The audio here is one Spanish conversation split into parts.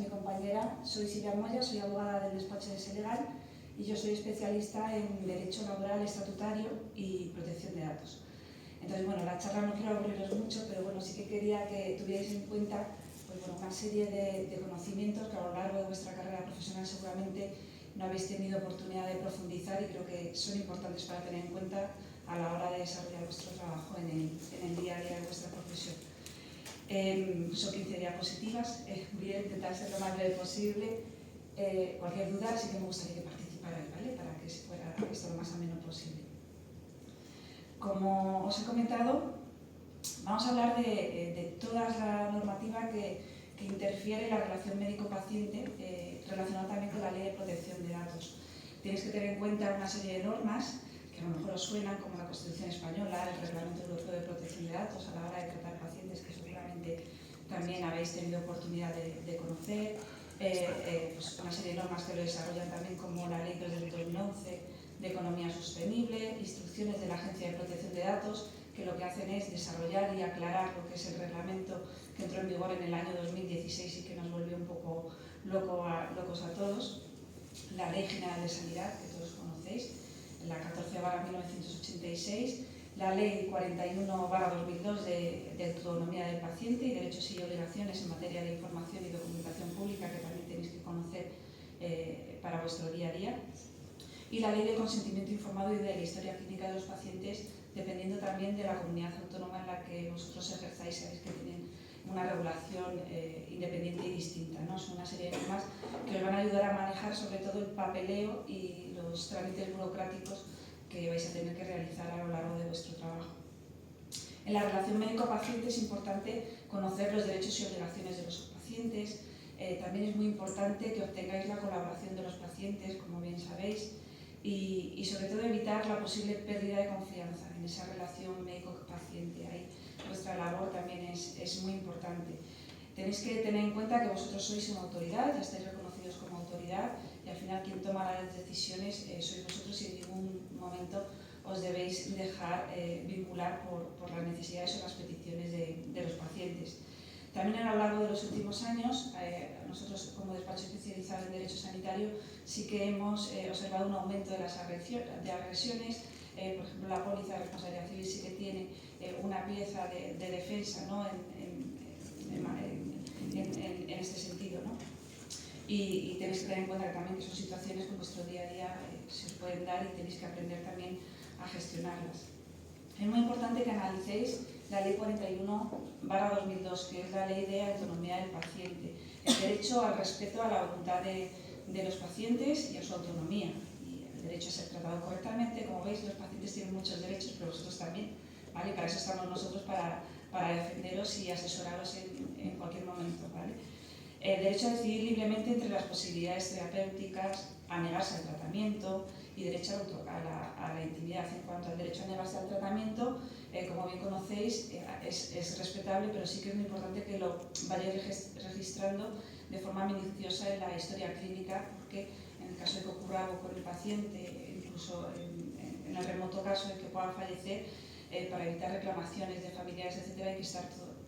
mi compañera. Soy Silvia Moya, soy abogada del despacho de Selegal y yo soy especialista en Derecho Laboral Estatutario y Protección de Datos. Entonces, bueno, la charla no quiero aburriros mucho, pero bueno, sí que quería que tuvierais en cuenta pues, bueno, una serie de conocimientos que a lo largo de vuestra carrera profesional seguramente no habéis tenido oportunidad de profundizar y creo que son importantes para tener en cuenta a la hora de desarrollar vuestro trabajo en el día a día de vuestra profesión. Son 15 diapositivas, voy a intentar ser lo más breve posible. Cualquier duda sí que me gustaría que participarais, ¿vale? Para que se fuera esto lo más ameno posible. Como os he comentado, vamos a hablar de toda la normativa que interfiere en la relación médico-paciente, relacionada también con la Ley de Protección de Datos. Tenéis que tener en cuenta una serie de normas que a lo mejor os suenan, como la Constitución Española, el Reglamento Europeo de Protección de Datos a la hora de tratar pacientes, que seguramente también habéis tenido oportunidad de conocer, pues una serie de normas que lo desarrollan también, como la Ley del 2011 de Economía Sostenible, instrucciones de la Agencia de Protección de Datos, que lo que hacen es desarrollar y aclarar lo que es el reglamento que entró en vigor en el año 2016 y que nos volvió un poco locos a todos. La Ley General de Sanidad, que todos conocéis, la 14/1986, la Ley 41/2002 de Autonomía del Paciente y Derechos y Obligaciones en materia de información y documentación pública, que también tenéis que conocer para vuestro día a día, y la Ley de Consentimiento Informado y de la Historia Clínica de los Pacientes, dependiendo también de la comunidad autónoma en la que vosotros ejerzáis. Sabéis que tienen una regulación independiente y distinta, ¿no? Son una serie de normas que os van a ayudar a manejar sobre todo el papeleo y los trámites burocráticos que vais a tener que realizar a lo largo de vuestro trabajo. En la relación médico-paciente es importante conocer los derechos y obligaciones de los pacientes. También es muy importante que obtengáis la colaboración de los pacientes, como bien sabéis, y sobre todo evitar la posible pérdida de confianza en esa relación médico-paciente. Ahí vuestra labor también es muy importante. Tenéis que tener en cuenta que vosotros sois una autoridad, ya estáis reconocidos como autoridad, y al final quien toma las decisiones sois vosotros, y en ningún momento os debéis dejar vincular por las necesidades o las peticiones de los pacientes. También a lo largo de los últimos años, nosotros como despacho especializado en Derecho Sanitario sí que hemos observado un aumento de las agresiones. Por ejemplo, la póliza de responsabilidad civil sí que tiene una pieza de defensa, ¿no? en este sentido, ¿no? Y tenéis que tener en cuenta también que son situaciones que en vuestro día a día se os pueden dar y tenéis que aprender también a gestionarlas. Es muy importante que analicéis la Ley 41/2002, que es la Ley de Autonomía del Paciente, el derecho al respeto a la voluntad de los pacientes y a su autonomía, y el derecho a ser tratado correctamente. Como veis, los pacientes tienen muchos derechos, pero vosotros también, ¿vale? Para eso estamos nosotros, para defenderos y asesoraros en cualquier momento, ¿vale? El derecho a decidir libremente entre las posibilidades terapéuticas, a negarse al tratamiento, y derecho a la intimidad. En cuanto al derecho a negarse al tratamiento, como bien conocéis, es respetable, pero sí que es muy importante que lo vayáis registrando de forma minuciosa en la historia clínica, porque en el caso de que ocurra algo con el paciente, incluso en el remoto caso de que pueda fallecer, para evitar reclamaciones de familiares, etcétera,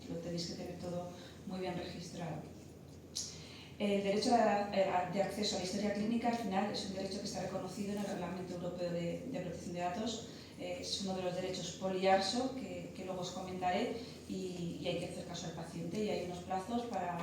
lo tenéis que tener todo muy bien registrado. El derecho de acceso a la historia clínica, al final, es un derecho que está reconocido en el Reglamento Europeo de Protección de Datos. Es uno de los derechos poliarso que luego os comentaré, y hay que hacer caso al paciente, y hay unos plazos para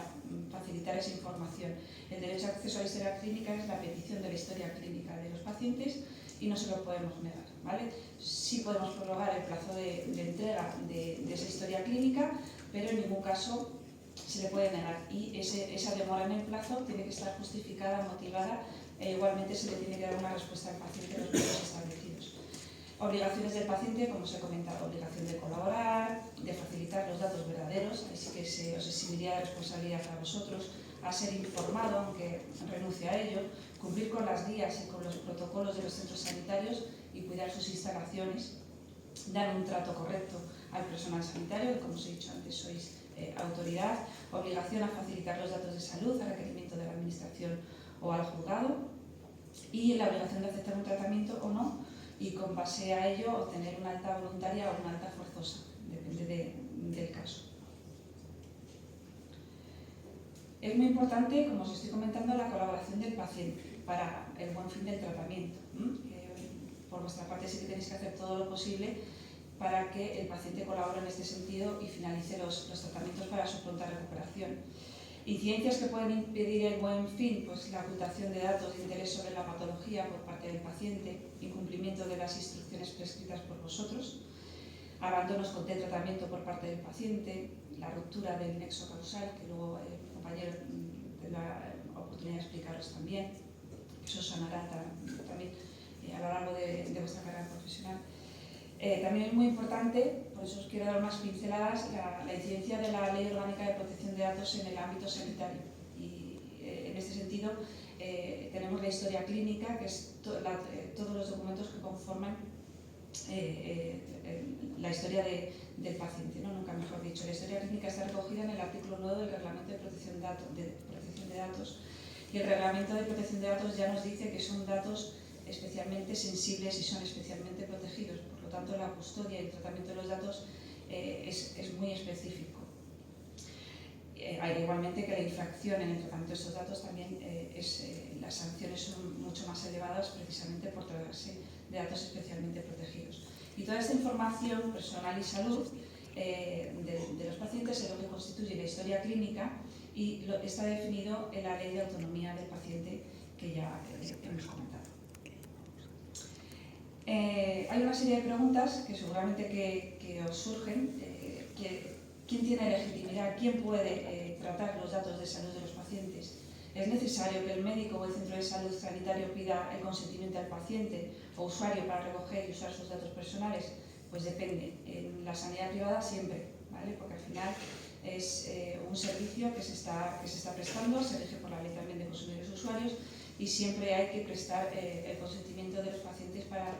facilitar esa información. El derecho de acceso a la historia clínica es la petición de la historia clínica de los pacientes y no se lo podemos negar, ¿vale? Sí podemos prorrogar el plazo de entrega de esa historia clínica, pero en ningún caso se le puede negar, y esa demora en el plazo tiene que estar justificada, motivada, e igualmente se le tiene que dar una respuesta al paciente en los plazos establecidos. Obligaciones del paciente, como os he comentado, obligación de colaborar, de facilitar los datos verdaderos, ahí sí que os exigiría de responsabilidad a vosotros, a ser informado, aunque renuncie a ello, cumplir con las guías y con los protocolos de los centros sanitarios y cuidar sus instalaciones, dar un trato correcto al personal sanitario, que como os he dicho antes sois autoridad, obligación a facilitar los datos de salud a requerimiento de la Administración o al juzgado, y la obligación de aceptar un tratamiento o no, y con base a ello obtener una alta voluntaria o una alta forzosa, depende del caso. Es muy importante, como os estoy comentando, la colaboración del paciente para el buen fin del tratamiento. Por vuestra parte sí que tenéis que hacer todo lo posible para que el paciente colabore en este sentido y finalice los tratamientos para su pronta recuperación. Incidencias que pueden impedir el buen fin, pues la ocultación de datos de interés sobre la patología por parte del paciente, incumplimiento de las instrucciones prescritas por vosotros, abandonos de tratamiento por parte del paciente, la ruptura del nexo causal, que luego mi compañero tendrá la oportunidad de explicaros también, eso sanará también a lo largo de vuestra carrera profesional. También es muy importante, por eso os quiero dar unas pinceladas, la incidencia de la Ley Orgánica de Protección de Datos en el ámbito sanitario. Y en este sentido tenemos la historia clínica, que es todos los documentos que conforman la historia del paciente, ¿no? Nunca mejor dicho. La historia clínica está recogida en el artículo 9 del Reglamento de Protección de Datos. Y el Reglamento de Protección de Datos ya nos dice que son datos especialmente sensibles y son especialmente protegidos. Por lo tanto, la custodia y el tratamiento de los datos es muy específico. Igualmente que la infracción en el tratamiento de estos datos también las sanciones son mucho más elevadas precisamente por tratarse de datos especialmente protegidos. Y toda esta información personal y salud de los pacientes es lo que constituye la historia clínica y está definido en la Ley de Autonomía del Paciente que ya hemos comentado. Hay una serie de preguntas que seguramente que os surgen. ¿Quién tiene legitimidad? ¿Quién puede tratar los datos de salud de los pacientes? ¿Es necesario que el médico o el centro de salud sanitario pida el consentimiento al paciente o usuario para recoger y usar sus datos personales? Pues depende. En la sanidad privada siempre, ¿vale? Porque al final es un servicio que se está prestando, se rige por la ley también de consumidores y usuarios y siempre hay que prestar el consentimiento de los pacientes para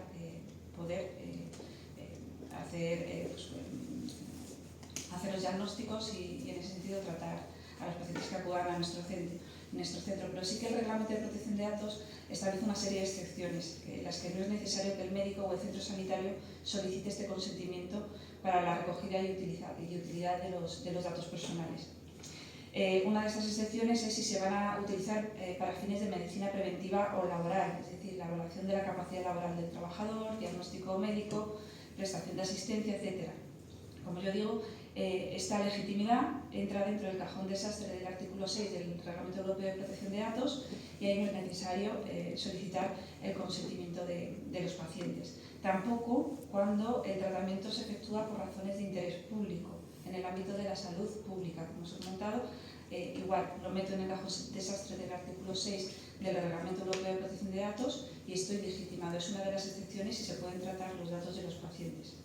poder hacer los diagnósticos y en ese sentido tratar a los pacientes que acudan a nuestro centro. Pero sí que el Reglamento de Protección de Datos establece una serie de excepciones, en las que no es necesario que el médico o el centro sanitario solicite este consentimiento para la recogida y utilidad de los datos personales. Una de estas excepciones es si se van a utilizar para fines de medicina preventiva o laboral, es decir, la evaluación de la capacidad laboral del trabajador, diagnóstico médico, prestación de asistencia, etc. Como yo digo, esta legitimidad entra dentro del cajón desastre del artículo 6 del Reglamento Europeo de Protección de Datos y ahí no es necesario solicitar el consentimiento de los pacientes. Tampoco cuando el tratamiento se efectúa por razones de interés público, en el ámbito de la salud pública, como os he comentado, igual lo meto en el cajón desastre del artículo 6 del Reglamento Europeo de Protección de Datos y estoy legitimado. Es una de las excepciones y se pueden tratar los datos de los pacientes.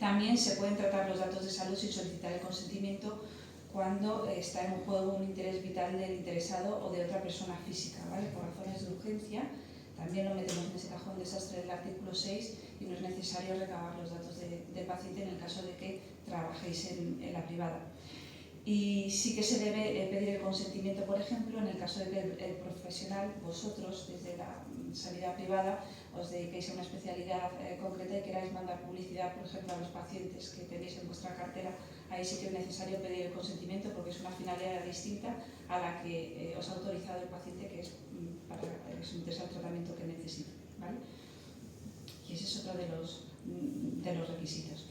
También se pueden tratar los datos de salud sin solicitar el consentimiento cuando está en juego un interés vital del interesado o de otra persona física, ¿vale? Por razones de urgencia, también lo metemos en ese cajón desastre del artículo 6 y no es necesario recabar los datos del paciente en el caso de que trabajéis en la privada. Y sí que se debe pedir el consentimiento, por ejemplo, en el caso de que el profesional, vosotros, desde la sanidad privada, os dediquéis a una especialidad concreta y queráis mandar publicidad, por ejemplo, a los pacientes que tenéis en vuestra cartera. Ahí sí que es necesario pedir el consentimiento porque es una finalidad distinta a la que os ha autorizado el paciente, que es para someterse al tratamiento que necesita, ¿vale? Y ese es otro de los requisitos.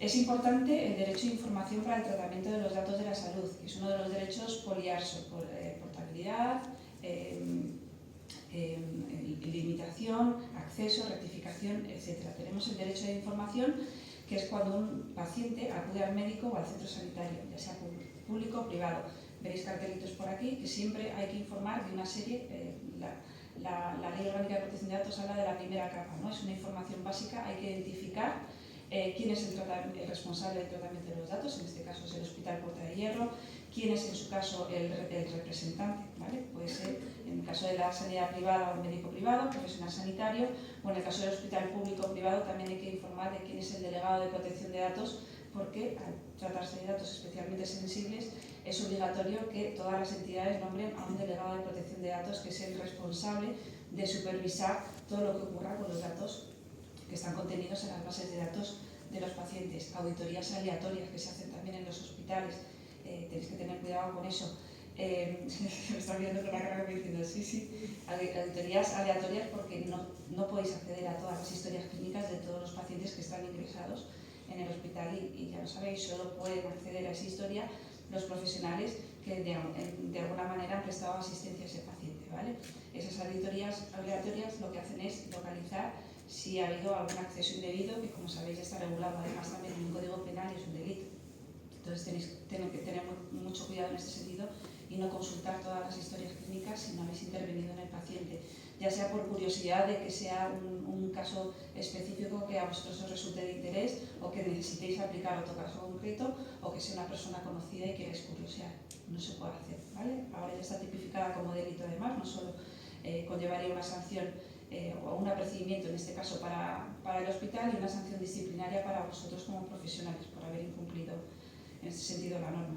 Es importante el derecho de información para el tratamiento de los datos de la salud, que es uno de los derechos poliarso, por portabilidad, limitación, acceso, rectificación, etc. Tenemos el derecho de información, que es cuando un paciente acude al médico o al centro sanitario, ya sea público o privado. Veréis cartelitos por aquí que siempre hay que informar de una serie. La Ley Orgánica de Protección de Datos habla de la primera capa, ¿no? Es una información básica, hay que identificar quién es el responsable del tratamiento de los datos, en este caso es el Hospital Puerta de Hierro, quién es en su caso el representante, ¿vale? Puede ser en el caso de la sanidad privada o el médico privado, profesional sanitario, o en el caso del hospital público o privado también hay que informar de quién es el delegado de protección de datos, porque al tratarse de datos especialmente sensibles es obligatorio que todas las entidades nombren a un delegado de protección de datos que es el responsable de supervisar todo lo que ocurra con los datos que están contenidos en las bases de datos de los pacientes. Auditorías aleatorias que se hacen también en los hospitales, tenéis que tener cuidado con eso. me están viendo con la cara diciendo sí, auditorías aleatorias porque no podéis acceder a todas las historias clínicas de todos los pacientes que están ingresados en el hospital y ya lo sabéis, solo pueden acceder a esa historia los profesionales que de alguna manera han prestado asistencia a ese paciente, ¿vale? Esas auditorías aleatorias lo que hacen es localizar si ha habido algún acceso indebido, que como sabéis ya está regulado además también en un código penal y es un delito. Entonces tenéis que tener mucho cuidado en este sentido y no consultar todas las historias clínicas si no habéis intervenido en el paciente, ya sea por curiosidad de que sea un caso específico que a vosotros os resulte de interés o que necesitéis aplicar otro caso concreto o que sea una persona conocida y queréis curiosear. No se puede hacer, ¿vale? Ahora ya está tipificada como delito además, no solo conllevaría una sanción o un apercibimiento en este caso para el hospital y una sanción disciplinaria para vosotros como profesionales por haber incumplido en este sentido la norma.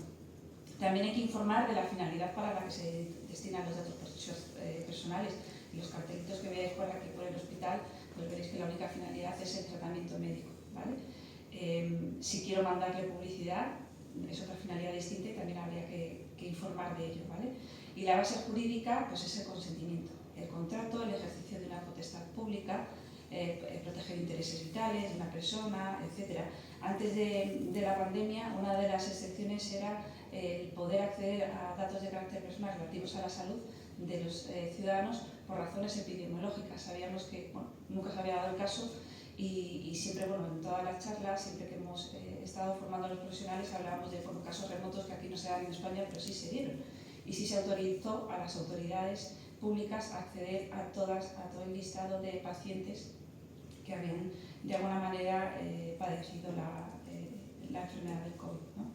También hay que informar de la finalidad para la que se destinan los datos personales. Y los cartelitos que veáis por aquí por el hospital, pues veréis que la única finalidad es el tratamiento médico, ¿vale? Si quiero mandarle publicidad, es otra finalidad distinta y también habría que informar de ello, ¿vale? Y la base jurídica, pues es el consentimiento, el contrato, el ejercicio de una potestad pública, proteger intereses vitales de una persona, etc. Antes de la pandemia, una de las excepciones era el poder acceder a datos de carácter personal relativos a la salud de los ciudadanos por razones epidemiológicas. Sabíamos que nunca se había dado el caso y siempre, en todas las charlas, siempre que hemos estado formando a los profesionales, hablábamos de casos remotos que aquí no se dan en España, pero sí se dieron. Y sí se autorizó a las autoridades públicas a acceder a todo el listado de pacientes que habían de alguna manera padecido la enfermedad del COVID, ¿no?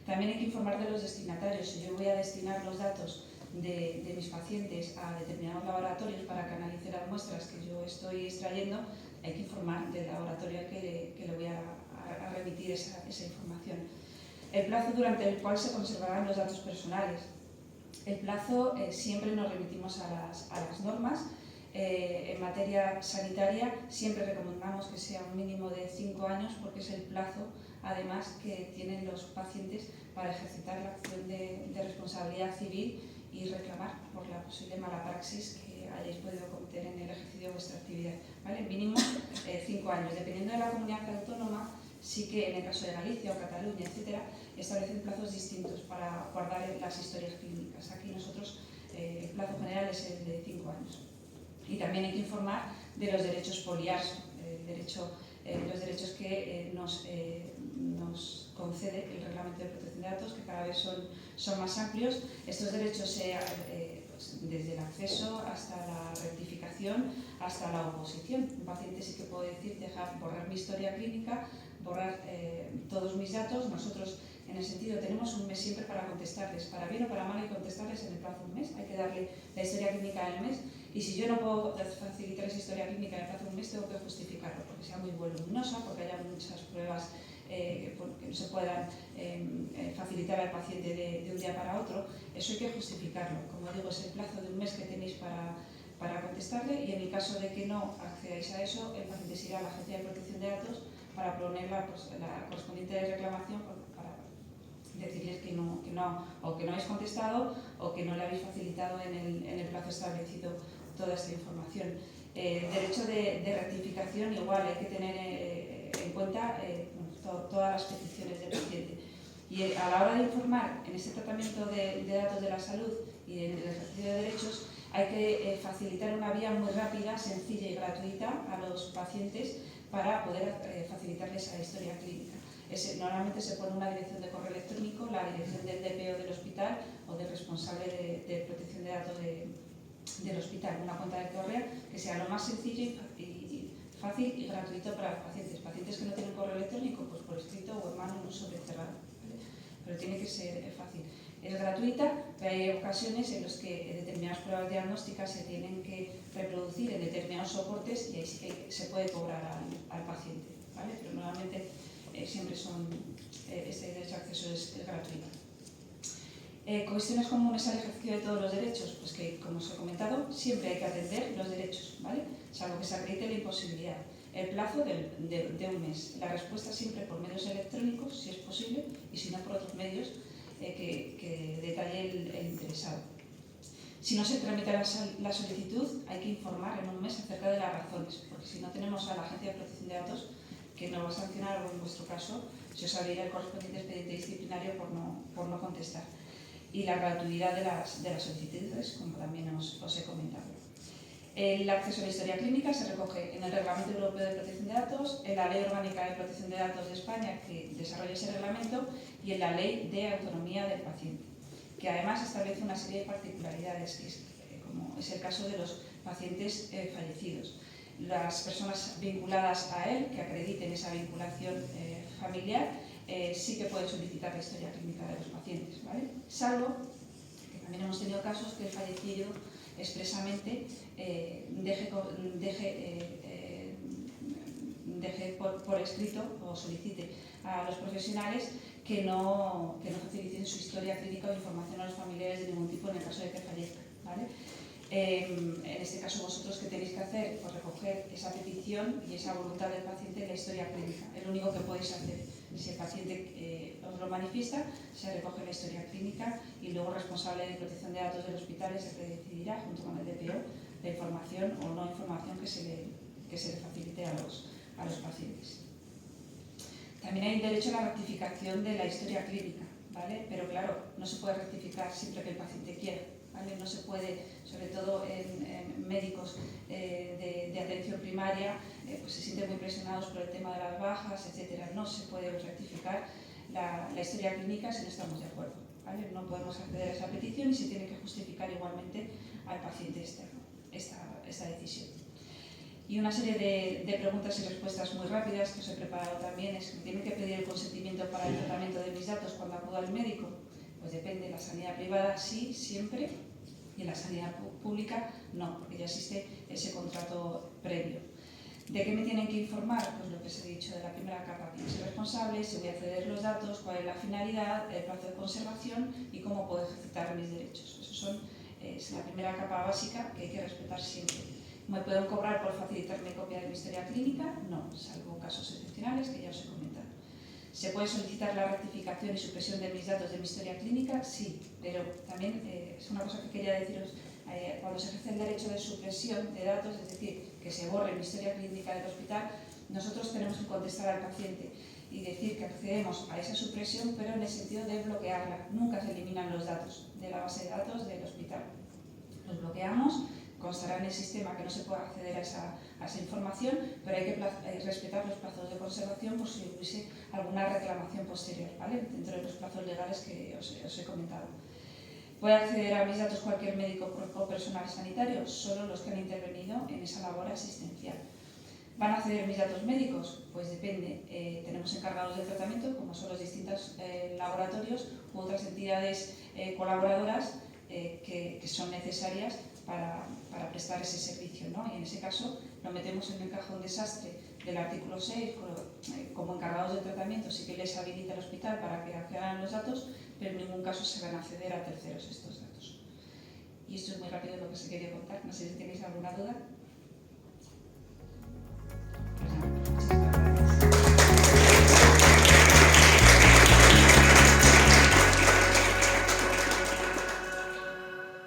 También hay que informar de los destinatarios. Si yo voy a destinar los datos de mis pacientes a determinados laboratorios para que analicen las muestras que yo estoy extrayendo, hay que informar del laboratorio que le voy a remitir esa información. El plazo durante el cual se conservarán los datos personales. El plazo siempre nos remitimos a las normas. En materia sanitaria siempre recomendamos que sea un mínimo de 5 años porque es el plazo además que tienen los pacientes para ejercitar la acción de responsabilidad civil y reclamar por la posible mala praxis que hayáis podido cometer en el ejercicio de vuestra actividad, ¿vale? Mínimo 5 años. Dependiendo de la comunidad autónoma, sí que en el caso de Galicia o Cataluña, etcétera, establecen plazos distintos para guardar las historias clínicas. Aquí nosotros el plazo general es el de 5 años. Y también hay que informar de los derechos poliarso, los derechos que nos concede el Reglamento de Protección de Datos, que cada vez son más amplios. Estos derechos, desde el acceso hasta la rectificación, hasta la oposición. Un paciente sí que puede decir, borrar mi historia clínica, borrar todos mis datos. Nosotros, en ese sentido, tenemos un mes siempre para contestarles, para bien o para mal, hay que contestarles en el plazo de un mes. Hay que darle la historia clínica del mes. Y si yo no puedo facilitar esa historia clínica en el plazo de un mes, tengo que justificarlo, porque sea muy voluminosa, porque haya muchas pruebas que no se puedan facilitar al paciente de un día para otro. Eso hay que justificarlo. Como digo, es el plazo de un mes que tenéis para contestarle y en el caso de que no accedáis a eso, el paciente se irá a la Agencia de Protección de Datos para poner la correspondiente reclamación para decirles que no habéis contestado o que no le habéis facilitado en el plazo establecido toda esta información. Derecho de rectificación, igual hay que tener en cuenta todas las peticiones del paciente. Y a la hora de informar en este tratamiento de datos de la salud y en el ejercicio de derechos, hay que facilitar una vía muy rápida, sencilla y gratuita a los pacientes para poder facilitarles la historia clínica. Normalmente se pone una dirección de correo electrónico, la dirección del DPO del hospital o del responsable de protección de datos del hospital, una cuenta de correo que sea lo más sencillo y fácil y gratuito para los pacientes. Pacientes que no tienen correo electrónico, pues por escrito o en mano, no sobre cerrado, ¿vale? Pero tiene que ser fácil. Es gratuita, pero hay ocasiones en las que determinadas pruebas diagnósticas se tienen que reproducir en determinados soportes y ahí sí que se puede cobrar al paciente, ¿vale? Pero normalmente siempre este derecho de acceso es gratuito. Cuestiones comunes al ejercicio de todos los derechos, pues que, como os he comentado, siempre hay que atender los derechos, ¿vale? Salvo que se acredite la imposibilidad. El plazo de un mes. La respuesta siempre por medios electrónicos, si es posible, y si no por otros medios. que detalle el interesado. Si no se tramita la solicitud, hay que informar en un mes acerca de las razones, porque si no tenemos a la Agencia de Protección de Datos que nos va a sancionar, o en vuestro caso, se os abrirá el correspondiente expediente disciplinario por no contestar. Y la gratuidad de las solicitudes, como también os he comentado. El acceso a la historia clínica se recoge en el Reglamento Europeo de Protección de Datos, en la Ley Orgánica de Protección de Datos de España, que desarrolla ese reglamento, y en la Ley de Autonomía del Paciente, que además establece una serie de particularidades, como es el caso de los pacientes fallecidos. Las personas vinculadas a él, que acrediten esa vinculación familiar, sí que pueden solicitar la historia clínica de los pacientes, ¿vale? Salvo que también hemos tenido casos que el fallecido expresamente deje por escrito o solicite a los profesionales que no faciliten su historia clínica o información a los familiares de ningún tipo en el caso de que fallezca, ¿vale? En este caso, vosotros, ¿qué tenéis que hacer? Pues recoger esa petición y esa voluntad del paciente en la historia clínica. Es lo único que podéis hacer. Si el paciente os lo manifiesta, se recoge la historia clínica y luego el responsable de protección de datos del hospital es el que decidirá, junto con el DPO, la información o no información que se le facilite a los pacientes. También hay derecho a la rectificación de la historia clínica, ¿vale? Pero claro, no se puede rectificar siempre que el paciente quiera, ¿vale? No se puede, sobre todo en médicos de atención primaria, pues se sienten muy presionados por el tema de las bajas, etcétera. No se puede rectificar la historia clínica si no estamos de acuerdo, ¿vale? No podemos acceder a esa petición y se tiene que justificar igualmente al paciente externo esta decisión. Y una serie de preguntas y respuestas muy rápidas que os he preparado también es: ¿tiene que pedir el consentimiento para el tratamiento de mis datos cuando acudo al médico? Pues depende. La sanidad privada sí, siempre, y en la sanidad pública no, porque ya existe ese contrato previo. ¿De qué me tienen que informar? Pues lo que os he dicho de la primera capa: quién es el responsable, si voy a ceder los datos, cuál es la finalidad, el plazo de conservación y cómo puedo ejercitar mis derechos. Eso es la primera capa básica que hay que respetar siempre. ¿Me pueden cobrar por facilitarme copia de mi historia clínica? No, salvo casos excepcionales que ya os he comentado. ¿Se puede solicitar la rectificación y supresión de mis datos de mi historia clínica? Sí, pero también es una cosa que quería deciros. Cuando se ejerce el derecho de supresión de datos, es decir, que se borre mi historia clínica del hospital, nosotros tenemos que contestar al paciente y decir que accedemos a esa supresión, pero en el sentido de bloquearla. Nunca se eliminan los datos de la base de datos del hospital. Los bloqueamos. Constará en el sistema que no se puede acceder a esa información, pero hay que respetar los plazos de conservación por si hubiese alguna reclamación posterior, ¿vale? Dentro de los plazos legales que os he comentado. ¿Puede acceder a mis datos cualquier médico o personal sanitario? Solo los que han intervenido en esa labor asistencial. ¿Van a acceder mis datos médicos? Pues depende. Tenemos encargados del tratamiento, como son los distintos laboratorios u otras entidades colaboradoras que son necesarias para prestar ese servicio, ¿no? Y en ese caso lo metemos en el cajón desastre del artículo 6, como encargados del tratamiento sí que les habilita el hospital para que accedan a los datos, pero en ningún caso se van a acceder a terceros estos datos. Y esto es muy rápido lo que os quería contar. No sé si tenéis alguna duda.